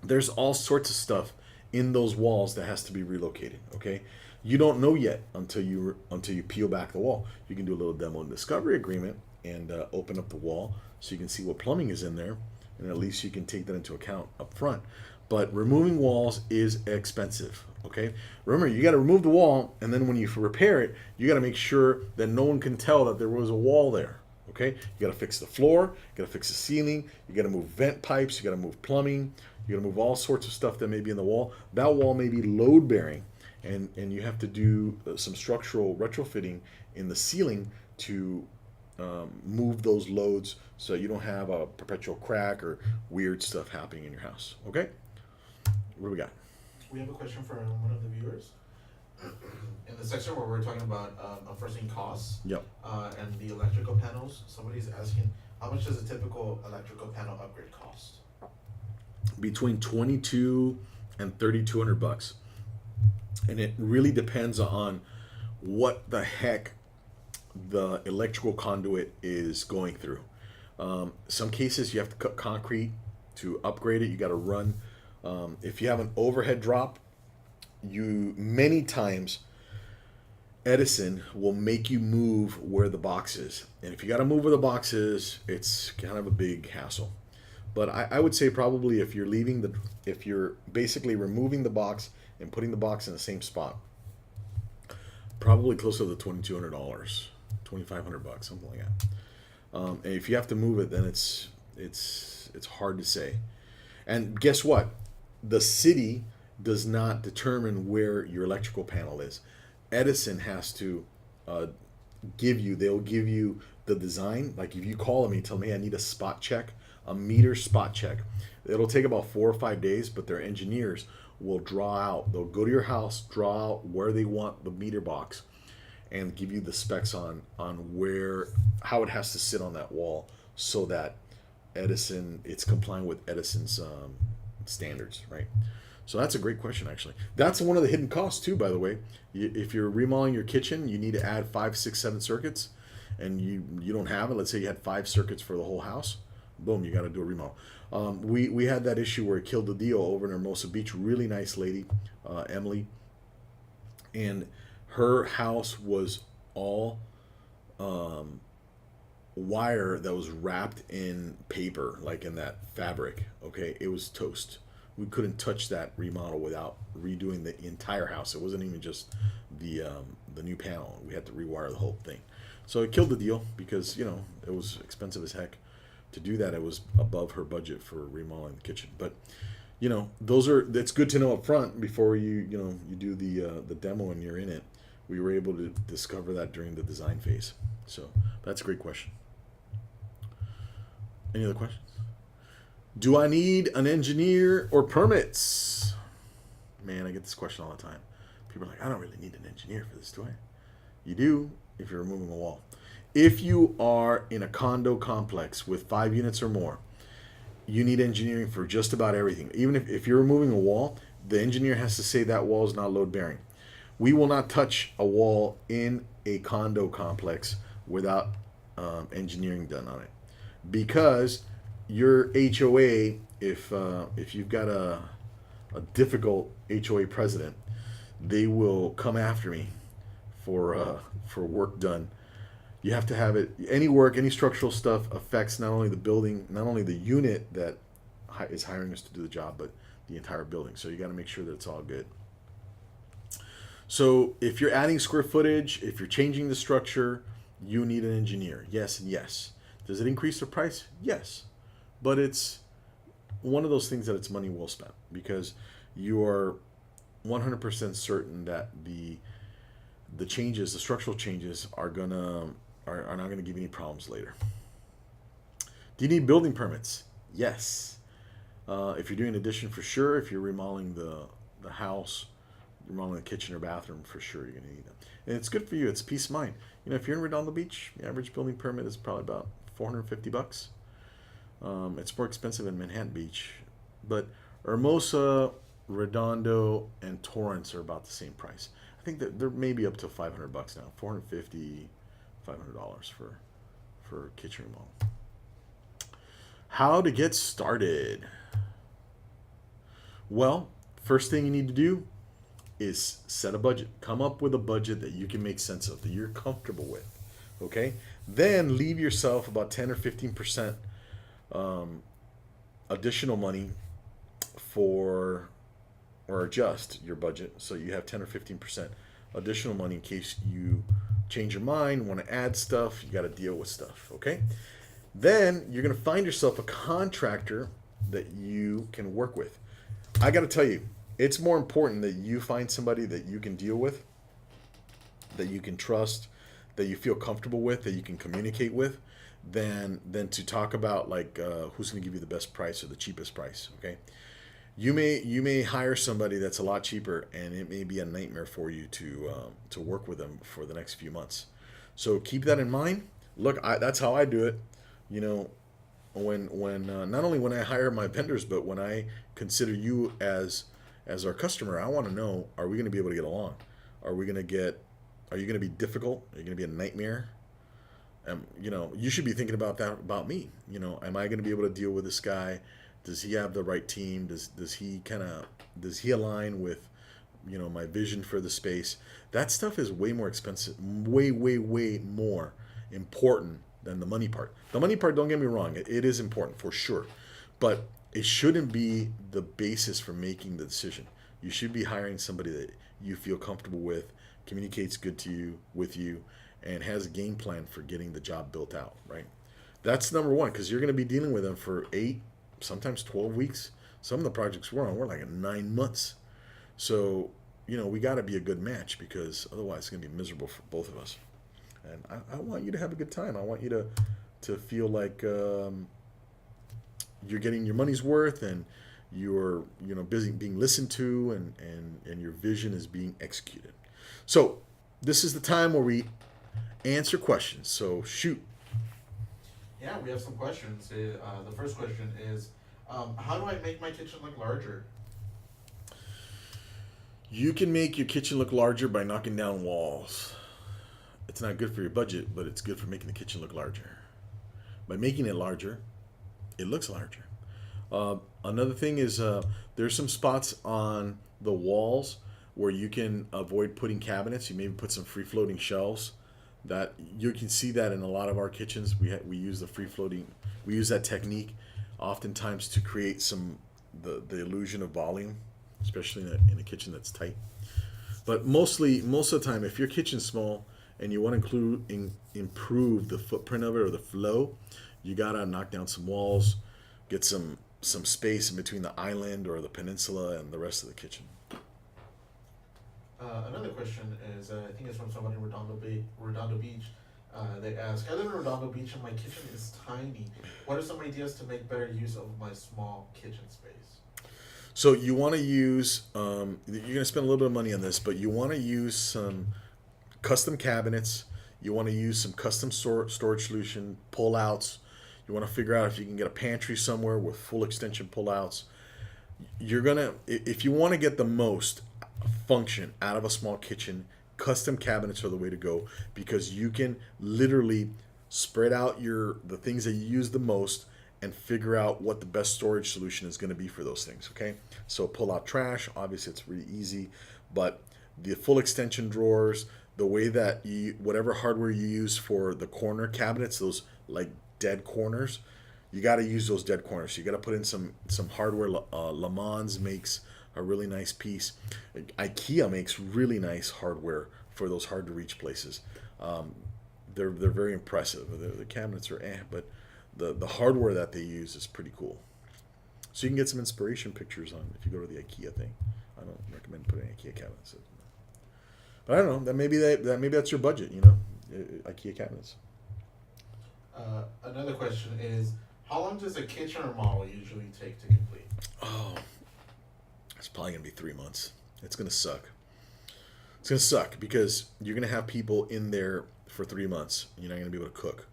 there's all sorts of stuff in those walls that has to be relocated, okay? You don't know yet until you peel back the wall. You can do a little demo and discovery agreement and open up the wall so you can see what plumbing is in there, and at least you can take that into account up front. But removing walls is expensive, okay? Remember, you got to remove the wall, and then when you repair it, you got to make sure that no one can tell that there was a wall there, okay? You got to fix the floor, you got to fix the ceiling, you got to move vent pipes, you got to move plumbing, you got to move all sorts of stuff that may be in the wall. That wall may be load bearing, and you have to do some structural retrofitting in the ceiling to move those loads so you don't have a perpetual crack or weird stuff happening in your house, okay? What do we got? We have a question from one of the viewers. In the section where we're talking about unforeseen costs, Yep. And the electrical panels, somebody's asking, how much does a typical electrical panel upgrade cost? Between $2,200 and $3,200, and it really depends on what the heck the electrical conduit is going through. Some cases you have to cut concrete to upgrade it. You got to run. If you have an overhead drop, many times Edison will make you move where the box is, and if you got to move where the box is, it's kind of a big hassle. But I would say probably if you're basically removing the box and putting the box in the same spot, Probably close to the $2,200, $2,500, something like that. And if you have to move it, then it's hard to say. And guess what? The city does not determine where your electrical panel is. Edison has to they'll give you the design. Like if you call them and you tell me I need a spot check, a meter spot check, it'll take about 4 or 5 days, but their engineers will they'll go to your house, draw out where they want the meter box, and give you the specs on how it has to sit on that wall so that it's complying with Edison's standards, right? So that's a great question, actually. That's one of the hidden costs too, by the way. If you're remodeling your kitchen, you need to add 5, 6, 7 circuits, and you don't have it. Let's say you had 5 circuits for the whole house. Boom, you got to do a remodel. We had that issue where it killed the deal over in Hermosa Beach. Really nice lady, Emily, and her house was all wire that was wrapped in paper, like in that fabric. Okay, it was toast. We couldn't touch that remodel without redoing the entire house. It wasn't even just the new panel. We had to rewire the whole thing. So it killed the deal because it was expensive as heck to do that. It was above her budget for remodeling the kitchen. But that's good to know up front before you do the demo and you're in it. We were able to discover that during the design phase. So that's a great question. Any other questions? Do I need an engineer or permits? Man, I get this question all the time. People are like, I don't really need an engineer for this, do I? You do if you're removing a wall. If you are in a condo complex with 5 units or more, you need engineering for just about everything. Even if you're removing a wall, the engineer has to say that wall is not load bearing. We will not touch a wall in a condo complex without engineering done on it, because your HOA, if you've got a difficult HOA president, they will come after me for work done. You have to have it. Any structural stuff affects not only the building, not only the unit that is hiring us to do the job, but the entire building. So you got to make sure that it's all good. So if you're adding square footage, if you're changing the structure, you need an engineer. Yes and yes. Does it increase the price? Yes. But it's one of those things that it's money well spent, because you are 100% certain that the changes, the structural changes, are not gonna give you any problems later. Do you need building permits? Yes. If you're doing addition, for sure. If you're remodeling the house, remodeling the kitchen or bathroom, for sure you're gonna need them. And it's good for you. It's peace of mind. If you're in Redondo Beach, the average building permit is probably about $450. It's more expensive in Manhattan Beach, but Hermosa, Redondo, and Torrance are about the same price. I think that they're maybe up to $500 now, $450, $500 for kitchen remodel. How to get started? Well, first thing you need to do is set a budget. Come up with a budget that you can make sense of, that you're comfortable with. Okay? Then leave yourself about 10 or 15% additional money or adjust your budget so you have 10 or 15% additional money in case you change your mind, want to add stuff, you got to deal with stuff. Okay? Then you're going to find yourself a contractor that you can work with. I got to tell you, it's more important that you find somebody that you can deal with, that you can trust, that you feel comfortable with, that you can communicate with, than to talk about who's going to give you the best price or the cheapest price. Okay, you may hire somebody that's a lot cheaper, and it may be a nightmare for you to work with them for the next few months. So keep that in mind. Look, that's how I do it. When not only when I hire my vendors, but when I consider you as our customer, I want to know, are we going to be able to get along? Are you going to be difficult? Are you going to be a nightmare? You should be thinking about that about me. Am I going to be able to deal with this guy? Does he have the right team? Does he align with, my vision for the space? That stuff is way more expensive, way more important than the money part. The money part, don't get me wrong, it is important for sure, but it shouldn't be the basis for making the decision. You should be hiring somebody that you feel comfortable with, communicates good to you, with you, and has a game plan for getting the job built out, right? That's number one, because you're going to be dealing with them for 8, sometimes 12 weeks. Some of the projects we're on, we're like at 9 months. So, we got to be a good match, because otherwise it's going to be miserable for both of us. And I want you to have a good time. I want you to feel like you're getting your money's worth, and you're busy being listened to, and your vision is being executed. So this is the time where we answer questions. So shoot. Yeah, we have some questions. The first question is, how do I make my kitchen look larger? You can make your kitchen look larger by knocking down walls. It's not good for your budget, but it's good for making the kitchen look larger. By making it larger, it looks larger. Another thing is there's some spots on the walls where you can avoid putting cabinets. You maybe put some free-floating shelves. That you can see that in a lot of our kitchens. We use the free-floating. We use that technique oftentimes to create the illusion of volume, especially in a kitchen that's tight. But most of the time, if your kitchen's small and you want to improve the footprint of it or the flow, you gotta knock down some walls, get some space in between the island or the peninsula and the rest of the kitchen. Another question is, I think it's from somebody in Redondo Beach. They ask, I live in Redondo Beach and my kitchen is tiny. What are some ideas to make better use of my small kitchen space? So you want to use, you're going to spend a little bit of money on this, but you want to use some custom cabinets. You want to use some custom storage solution, pull-outs. You want to figure out if you can get a pantry somewhere with full extension pull-outs. If you want to get the most function out of a small kitchen, custom cabinets are the way to go, because you can literally spread out the things that you use the most and figure out what the best storage solution is going to be for those things. Okay, so pull out trash, obviously it's really easy, but the full extension drawers, the way that whatever hardware you use for the corner cabinets, those like dead corners, you got to use those dead corners. You got to put in some hardware. Le Mans makes a really nice piece. IKEA makes really nice hardware for those hard to reach places. They're very impressive. The cabinets are but the hardware that they use is pretty cool. So you can get some inspiration pictures on if you go to the IKEA thing. I don't recommend putting IKEA cabinets. But I don't know. Maybe that's your budget. IKEA cabinets. Another question is, how long does a kitchen remodel usually take to complete? Oh, it's probably going to be 3 months. It's going to suck. It's going to suck because you're going to have people in there for 3 months. You're not going to be able to cook.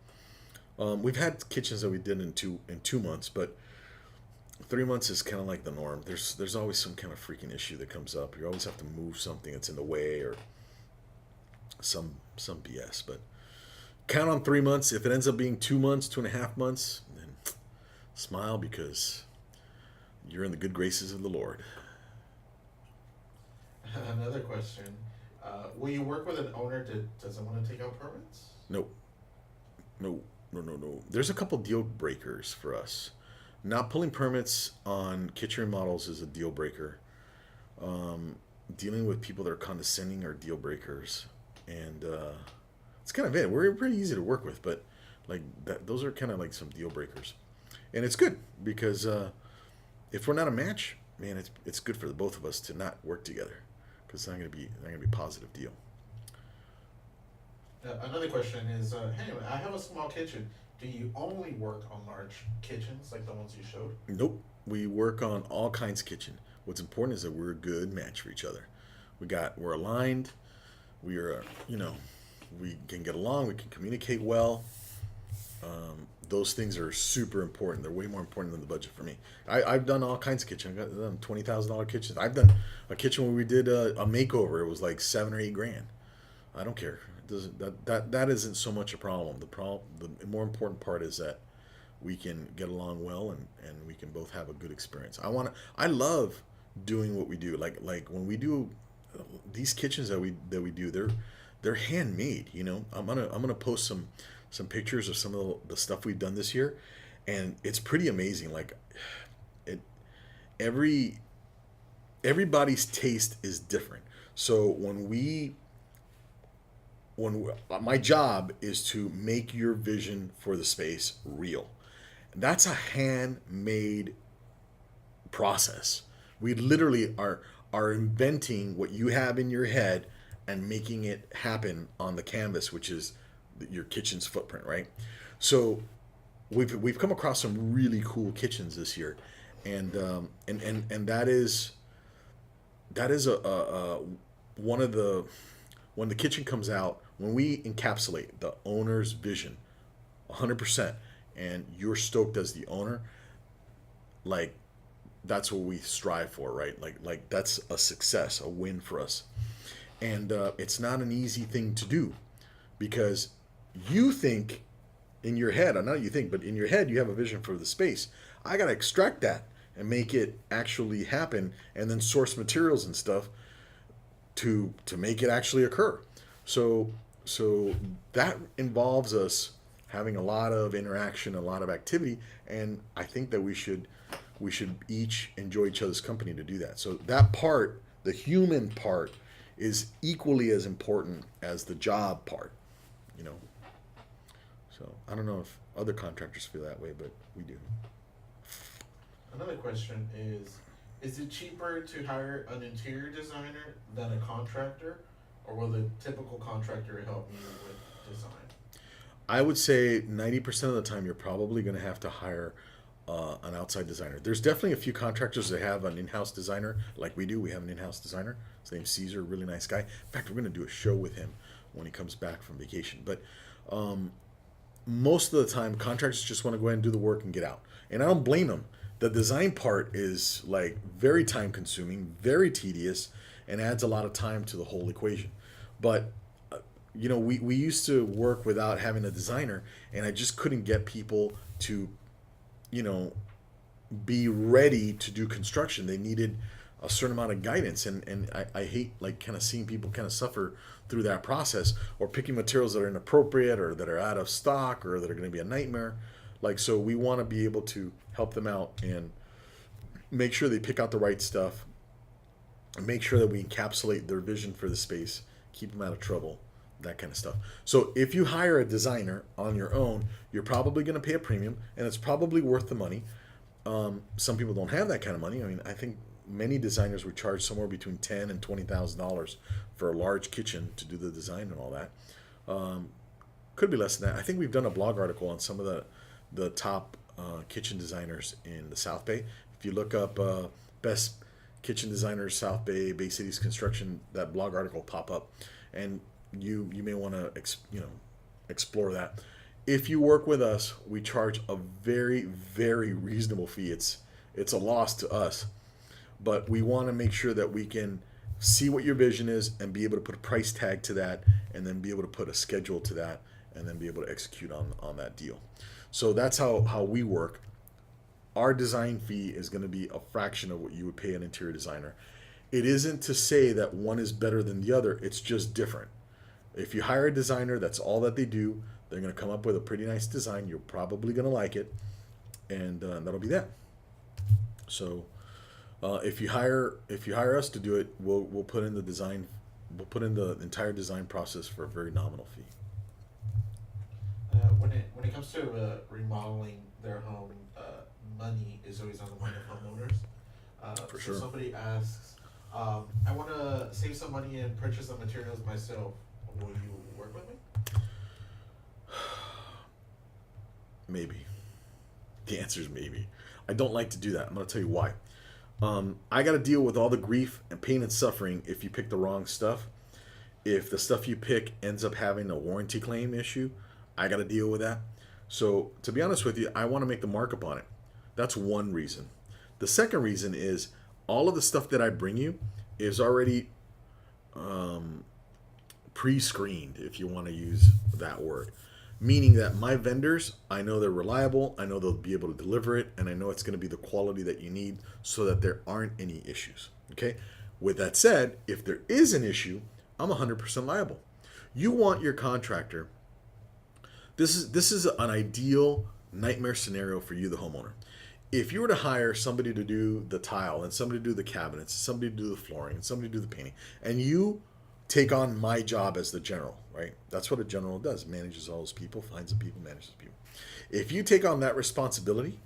We've had kitchens that we did in 2 months, but 3 months is kind of like the norm. There's always some kind of freaking issue that comes up. You always have to move something that's in the way or some BS. But count on 3 months. If it ends up being 2 months, 2.5 months, then smile, because you're in the good graces of the Lord. Another question. Will you work with an owner that doesn't want to take out permits? No. There's a couple deal breakers for us. Not pulling permits on kitchen remodels is a deal breaker. Dealing with people that are condescending are deal breakers. And it's kind of it. We're pretty easy to work with, but like those are kind of like some deal breakers. And it's good because if we're not a match, man, it's good for the both of us to not work together, because it's not going to be a positive deal. Another question is, hey, I have a small kitchen. Do you only work on large kitchens like the ones you showed? Nope. We work on all kinds of kitchen. What's important is that we're a good match for each other. We're aligned. We are, we can get along. We can communicate well. Those things are super important. They're way more important than the budget for me. I've done all kinds of kitchen. I've done $20,000 kitchens. I've done a kitchen where we did a makeover. It was like $7,000 or $8,000. I don't care. It doesn't that isn't so much a problem. The more important part is that we can get along well and we can both have a good experience. I love doing what we do. Like when we do these kitchens that we do, they're handmade. I'm gonna post some pictures of some of the stuff we've done this year, and it's pretty amazing. Like every everybody's taste is different. So my job is to make your vision for the space real. That's a handmade process. We literally are inventing what you have in your head and making it happen on the canvas, which is your kitchen's footprint, right? So we've come across some really cool kitchens this year, and that is a one of the when the kitchen comes out, when we encapsulate the owner's vision 100% and you're stoked as the owner, like that's what we strive for, right? Like that's a success, a win for us. And it's not an easy thing to do, because you think in your head, not you think, but in your head you have a vision for the space. I got to extract that and make it actually happen, and then source materials and stuff to make it actually occur. So that involves us having a lot of interaction, a lot of activity, and I think that we should each enjoy each other's company to do that. So that part, the human part, is equally as important as the job part, you know. So I don't know if other contractors feel that way, but we do. Another question is it cheaper to hire an interior designer than a contractor, or will the typical contractor help me with design? I would say 90% of the time you're probably going to have to hire an outside designer. There's definitely a few contractors that have an in-house designer, like we do. We have an in-house designer. His name's Caesar, really nice guy. In fact, we're going to do a show with him when he comes back from vacation. But most of the time, contractors just want to go ahead and do the work and get out. And I don't blame them. The design part is like very time consuming, very tedious, and adds a lot of time to the whole equation. But you know, we used to work without having a designer, and I just couldn't get people to, you know, be ready to do construction. They needed a certain amount of guidance, and I hate like kind of seeing people kind of suffer through that process, or picking materials that are inappropriate or that are out of stock or that are going to be a nightmare. Like, so we want to be able to help them out and make sure they pick out the right stuff, and make sure that we encapsulate their vision for the space, keep them out of trouble, that kind of stuff. So if you hire a designer on your own, you're probably going to pay a premium, and it's probably worth the money. Some people don't have that kind of money. I mean, I think many designers would charge somewhere between $10,000 and $20,000 for a large kitchen to do the design and all that. Could be less than that. I think we've done a blog article on some of the top kitchen designers in the South Bay. If you look up best kitchen designers South Bay, Bay Cities construction, that blog article will pop up, and you may want to explore that. If you work with us, we charge a very, very reasonable fee. It's a loss to us, but we want to make sure that we can see what your vision is and be able to put a price tag to that, and then be able to put a schedule to that, and then be able to execute on that deal. So that's how we work. Our design fee is going to be a fraction of what you would pay an interior designer. It isn't to say that one is better than the other. It's just different. If you hire a designer, that's all that they do. They're going to come up with a pretty nice design. You're probably going to like it, and that'll be that. So if you hire us to do it, we'll put in the design. We'll put in the entire design process for a very nominal fee. When it comes to remodeling their home, money is always on the mind of homeowners. For so sure. Somebody asks, I want to save some money and purchase the materials myself. Will you work with me? Maybe. The answer is maybe. I don't like to do that. I'm going to tell you why. I got to deal with all the grief and pain and suffering if you pick the wrong stuff. If the stuff you pick ends up having a warranty claim issue, I got to deal with that. So to be honest with you, I want to make the markup on it. That's one reason. The second reason is all of the stuff that I bring you is already pre-screened, if you want to use that word. Meaning that my vendors, I know they're reliable, I know they'll be able to deliver it, and I know it's going to be the quality that you need so that there aren't any issues. Okay? With that said, if there is an issue, I'm 100% liable. You want your contractor. This is an ideal nightmare scenario for you, the homeowner. if you were to hire somebody to do the tile and somebody to do the cabinets, somebody to do the flooring, and somebody to do the painting, and you take on my job as the general, right? That's what a general does, manages all those people, finds the people, manages the people. If you take on that responsibility,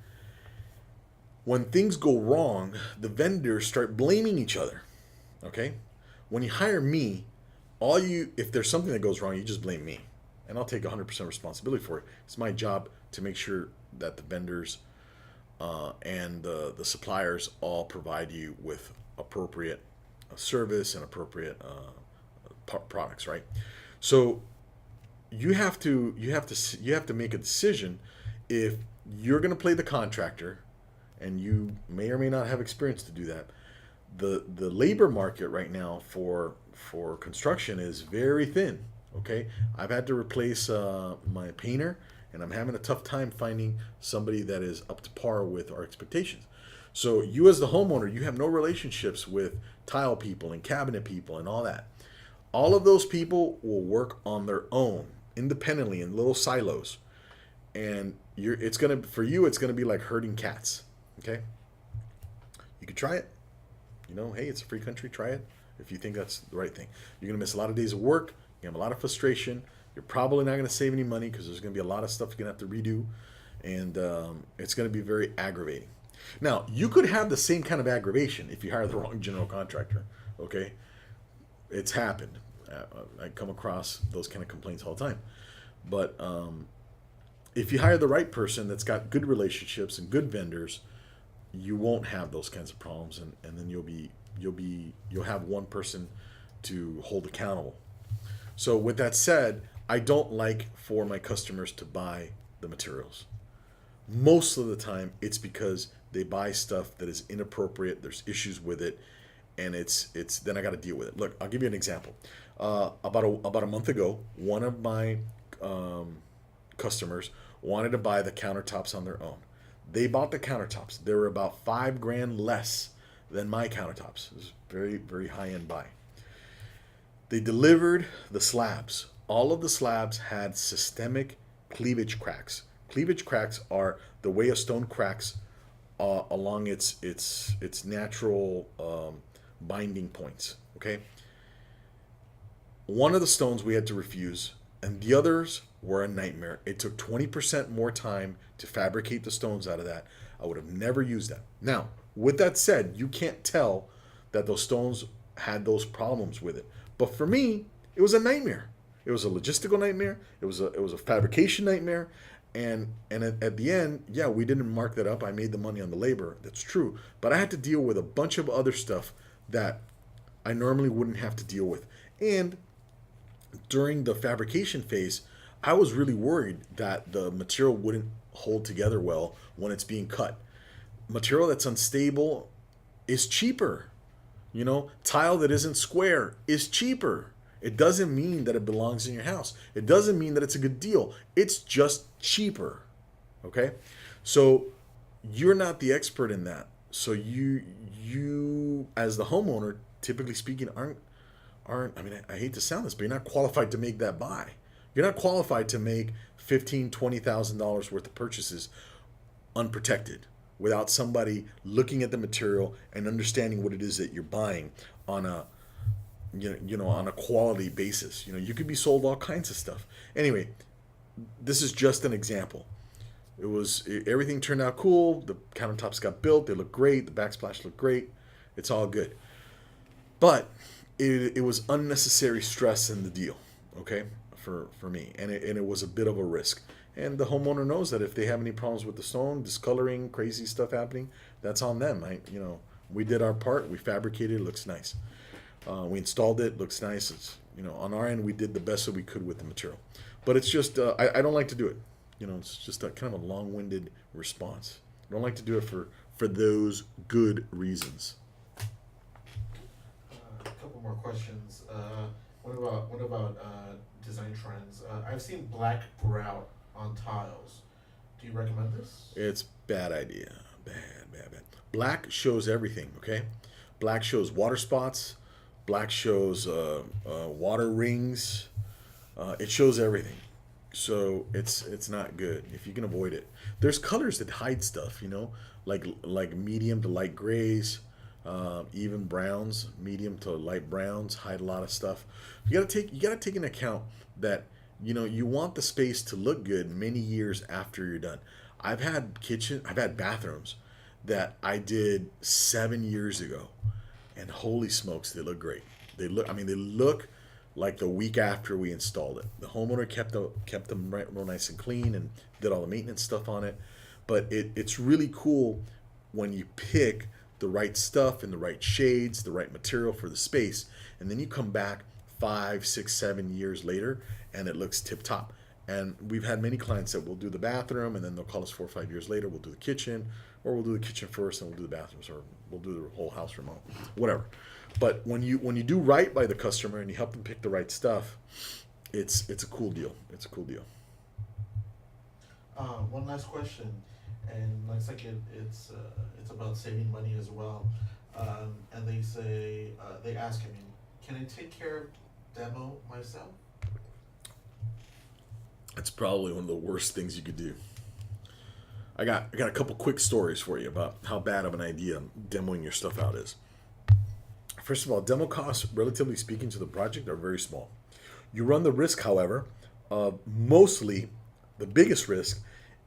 when things go wrong, the vendors start blaming each other, okay? When you hire me, if there's something that goes wrong, you just blame me, and I'll take 100% responsibility for it. It's my job to make sure that the vendors and the suppliers all provide you with appropriate service and appropriate products, right? So you have to make a decision if you're going to play the contractor, and you may or may not have experience to do that. The labor market right now for construction is very thin. Okay, I've had to replace my painter, and I'm having a tough time finding somebody that is up to par with our expectations. So you as the homeowner, you have no relationships with tile people and cabinet people and all that. All of those people will work on their own, independently in little silos, and it's gonna be like herding cats. Okay, you could try it. Hey, it's a free country. Try it if you think that's the right thing. You're gonna miss a lot of days of work. You have a lot of frustration. You're probably not gonna save any money because there's gonna be a lot of stuff you're gonna have to redo, and it's gonna be very aggravating. Now, you could have the same kind of aggravation if you hire the wrong general contractor. Okay, it's happened. I come across those kind of complaints all the time. But if you hire the right person that's got good relationships and good vendors, you won't have those kinds of problems, and then you'll have one person to hold accountable. So with that said, I don't like for my customers to buy the materials. Most of the time, it's because they buy stuff that is inappropriate. There's issues with it, and it's then I got to deal with it. Look, I'll give you an example. About a month ago, one of my customers wanted to buy the countertops on their own. They bought the countertops. They were about $5,000 less than my countertops. It was very, very high-end buy. They delivered the slabs. All of the slabs had systemic cleavage cracks. Cleavage cracks are the way a stone cracks along its natural binding points. Okay. One of the stones we had to refuse, and the others were a nightmare. It took 20% more time to fabricate the stones out of that. I would have never used that. Now, with that said, you can't tell that those stones had those problems with it. But for me, it was a nightmare. It was a logistical nightmare. It was a fabrication nightmare. And at the end, yeah, we didn't mark that up. I made the money on the labor. That's true. But I had to deal with a bunch of other stuff that I normally wouldn't have to deal with. And during the fabrication phase, I was really worried that the material wouldn't hold together well when it's being cut. Material that's unstable is cheaper. Tile that isn't square is cheaper. It doesn't mean that it belongs in your house. It doesn't mean that it's a good deal. It's just cheaper. Okay? So you're not the expert in that. So you as the homeowner, typically speaking, aren't I hate to sound this, but you're not qualified to make that buy. You're not qualified to make $15,000, $20,000 worth of purchases unprotected without somebody looking at the material and understanding what it is that you're buying on a on a quality basis. You could be sold all kinds of stuff. Anyway, this is just an example. Everything turned out cool. The countertops got built. They look great. The backsplash looked great. It's all good. But it was unnecessary stress in the deal, okay, for me, and it was a bit of a risk. And the homeowner knows that if they have any problems with the stone, discoloring, crazy stuff happening, that's on them. We did our part. We fabricated. It looks nice. We installed it. Looks nice. It's on our end, we did the best that we could with the material. But it's just I don't like to do it. It's just a kind of a long-winded response. I don't like to do it for those good reasons. A couple more questions. What about design trends? I've seen black grout on tiles. Do you recommend this? It's bad idea. Bad. Black shows everything, okay? Black shows water spots. Black shows water rings. It shows everything. So it's not good if you can avoid it. There's colors that hide stuff, like medium to light grays, even browns, medium to light browns hide a lot of stuff. You gotta take into account that you want the space to look good many years after you're done. I've had bathrooms that I did 7 years ago, and holy smokes, they look great. They look like the week after we installed it. The homeowner kept them real nice and clean and did all the maintenance stuff on it. But it's really cool when you pick the right stuff in the right shades, the right material for the space, and then you come back 5, 6, 7 years later and it looks tip top. And we've had many clients that will do the bathroom and then they'll call us 4 or 5 years later, we'll do the kitchen, or we'll do the kitchen first and we'll do the bathrooms, or we'll do the whole house remodel, whatever. But when you do right by the customer and you help them pick the right stuff, it's a cool deal. It's a cool deal. One last question, and looks like it's about saving money as well. And they ask him, can I take care of demo myself? That's probably one of the worst things you could do. I got a couple quick stories for you about how bad of an idea demoing your stuff out is. First of all, demo costs, relatively speaking to the project, are very small. You run the risk, however, of mostly the biggest risk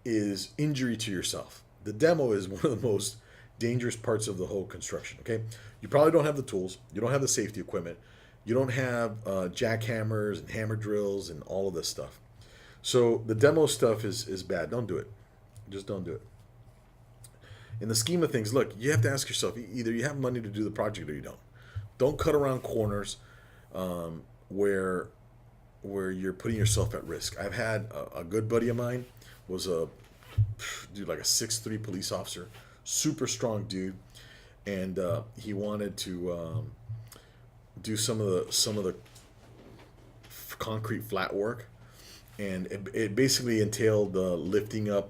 is injury to yourself. The demo is one of the most dangerous parts of the whole construction, okay? You probably don't have the tools. You don't have the safety equipment. You don't have jackhammers and hammer drills and all of this stuff. So the demo stuff is bad. Don't do it. Just don't do it. In the scheme of things, look, you have to ask yourself, either you have money to do the project or you don't. Don't cut around corners where you're putting yourself at risk. I've had a good buddy of mine was like a 6'3" police officer, super strong dude, and he wanted to do some of the concrete flat work, and it basically entailed lifting up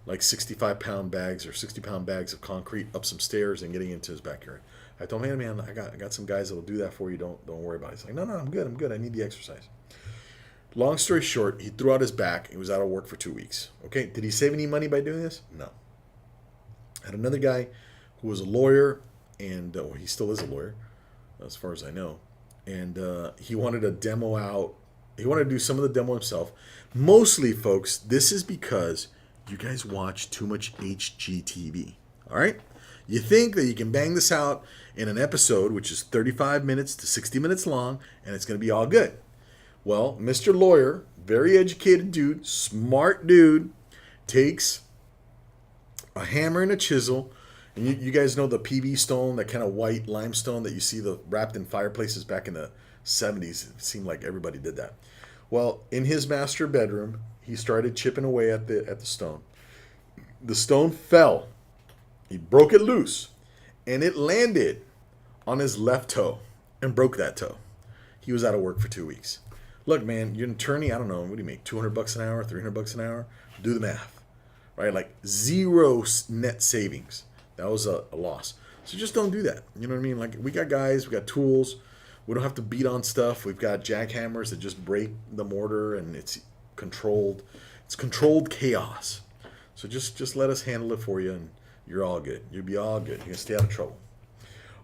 like 65-pound bags or 60-pound bags of concrete up some stairs and getting into his backyard. I told him, man, I got some guys that will do that for you. Don't worry about it. He's like, no, I'm good. I need the exercise. Long story short, he threw out his back. He was out of work for 2 weeks. Okay, did he save any money by doing this? No. I had another guy who was a lawyer, and he still is a lawyer, as far as I know. And he wanted to demo out. He wanted to do some of the demo himself. Mostly, folks, this is because you guys watch too much HGTV. All right? You think that you can bang this out in an episode, which is 35 minutes to 60 minutes long, and it's going to be all good. Well, Mr. Lawyer, very educated dude, smart dude, takes a hammer and a chisel, and you guys know the PB stone, that kind of white limestone that you see wrapped in fireplaces back in the 70s. It seemed like everybody did that. Well, in his master bedroom, he started chipping away at the stone. The stone fell. He broke it loose, and it landed on his left toe and broke that toe. He was out of work for 2 weeks. Look, man, you're an attorney. I don't know. What do you make? $200 an hour, $300 an hour? Do the math, right? Like zero net savings. That was a loss. So just don't do that. You know what I mean? Like, we got guys, we got tools. We don't have to beat on stuff. We've got jackhammers that just break the mortar, and it's controlled. It's controlled chaos. So just let us handle it for you, and you're all good. You'll be all good. You're going to stay out of trouble.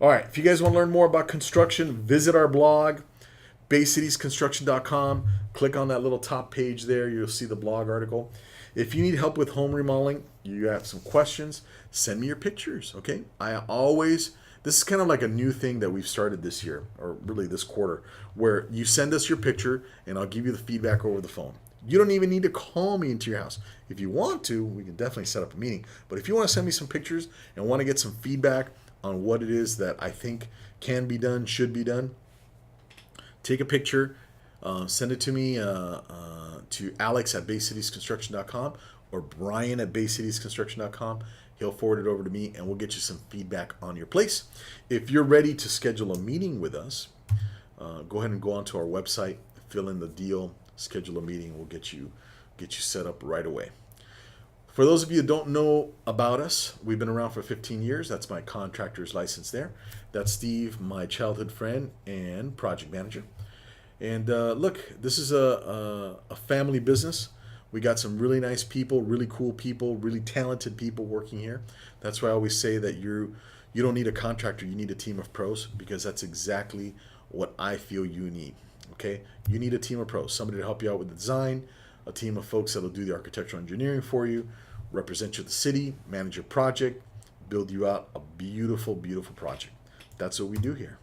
All right. If you guys want to learn more about construction, visit our blog, baycitiesconstruction.com. Click on that little top page there. You'll see the blog article. If you need help with home remodeling, you have some questions, send me your pictures, okay? This is kind of like a new thing that we've started this year, or really this quarter, where you send us your picture and I'll give you the feedback over the phone. You don't even need to call me into your house. If you want to, we can definitely set up a meeting. But if you want to send me some pictures and want to get some feedback on what it is that I think can be done, should be done, take a picture, send it to me to Alex at baycitiesconstruction.com or Brian at baycitiesconstruction.com. He'll forward it over to me, and we'll get you some feedback on your place. If you're ready to schedule a meeting with us, go ahead and go onto our website, fill in the deal, schedule a meeting. We'll get you set up right away. For those of you who don't know about us, we've been around for 15 years. That's my contractor's license there. That's Steve, my childhood friend and project manager. And look, this is a family business. We got some really nice people, really cool people, really talented people working here. That's why I always say that you don't need a contractor, you need a team of pros, because that's exactly what I feel you need. Okay, you need a team of pros, somebody to help you out with the design, a team of folks that'll do the architectural engineering for you, represent you at the city, manage your project, build you out a beautiful, beautiful project. That's what we do here.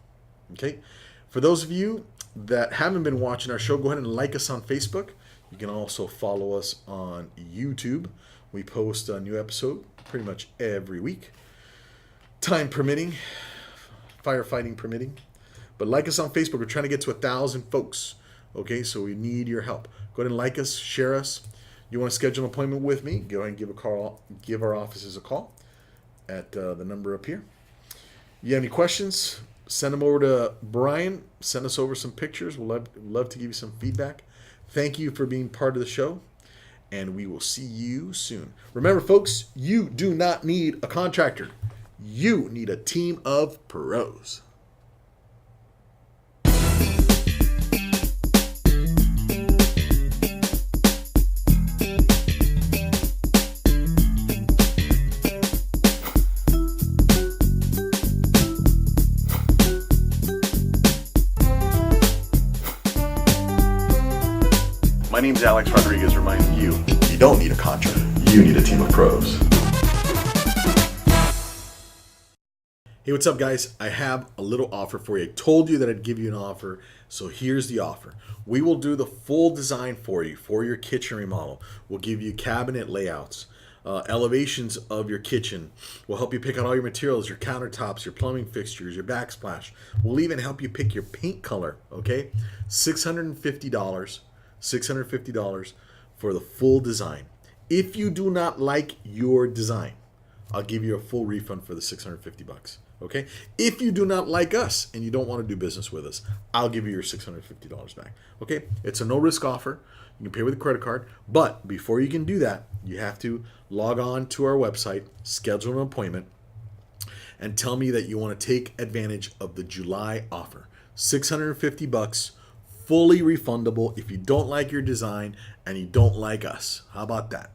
Okay, for those of you that haven't been watching our show, go ahead and like us on Facebook. You can also follow us on YouTube. We post a new episode pretty much every week, time permitting, firefighting permitting. But like us on Facebook. We're trying to get to 1,000 folks. Okay, so we need your help. Go ahead and like us, share us. You want to schedule an appointment with me? Go ahead and give our offices a call at the number up here. You have any questions? Send them over to Brian. Send us over some pictures. We'll love to give you some feedback. Thank you for being part of the show, and we will see you soon. Remember, folks, you do not need a contractor. You need a team of pros. My name's Alex Rodriguez, reminding you, you don't need a contractor. You need a team of pros. Hey, what's up, guys? I have a little offer for you. I told you that I'd give you an offer, so here's the offer. We will do the full design for you for your kitchen remodel. We'll give you cabinet layouts, elevations of your kitchen. We'll help you pick out all your materials, your countertops, your plumbing fixtures, your backsplash. We'll even help you pick your paint color, okay? $650 for the full design. If you do not like your design, I'll give you a full refund for the $650. Okay? If you do not like us and you don't want to do business with us, I'll give you your $650 back. Okay? It's a no risk offer. You can pay with a credit card, but before you can do that, you have to log on to our website, schedule an appointment, and tell me that you want to take advantage of the July offer. $650, fully refundable if you don't like your design and you don't like us. How about that?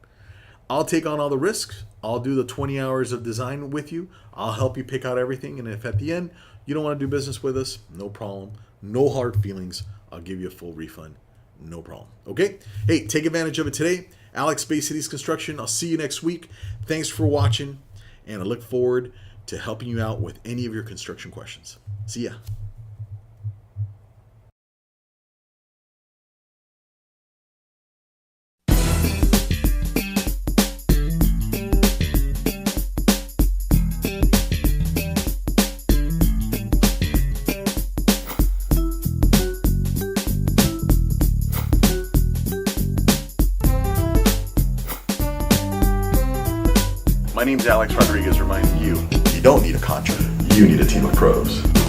I'll take on all the risks. I'll do the 20 hours of design with you. I'll help you pick out everything. And if at the end you don't want to do business with us, no problem. No hard feelings. I'll give you a full refund. No problem. Okay? Hey, take advantage of it today. Alex, Bay Cities Construction. I'll see you next week. Thanks for watching. And I look forward to helping you out with any of your construction questions. See ya. My name's Alex Rodriguez, reminding you, you don't need a contractor. You need a team of pros.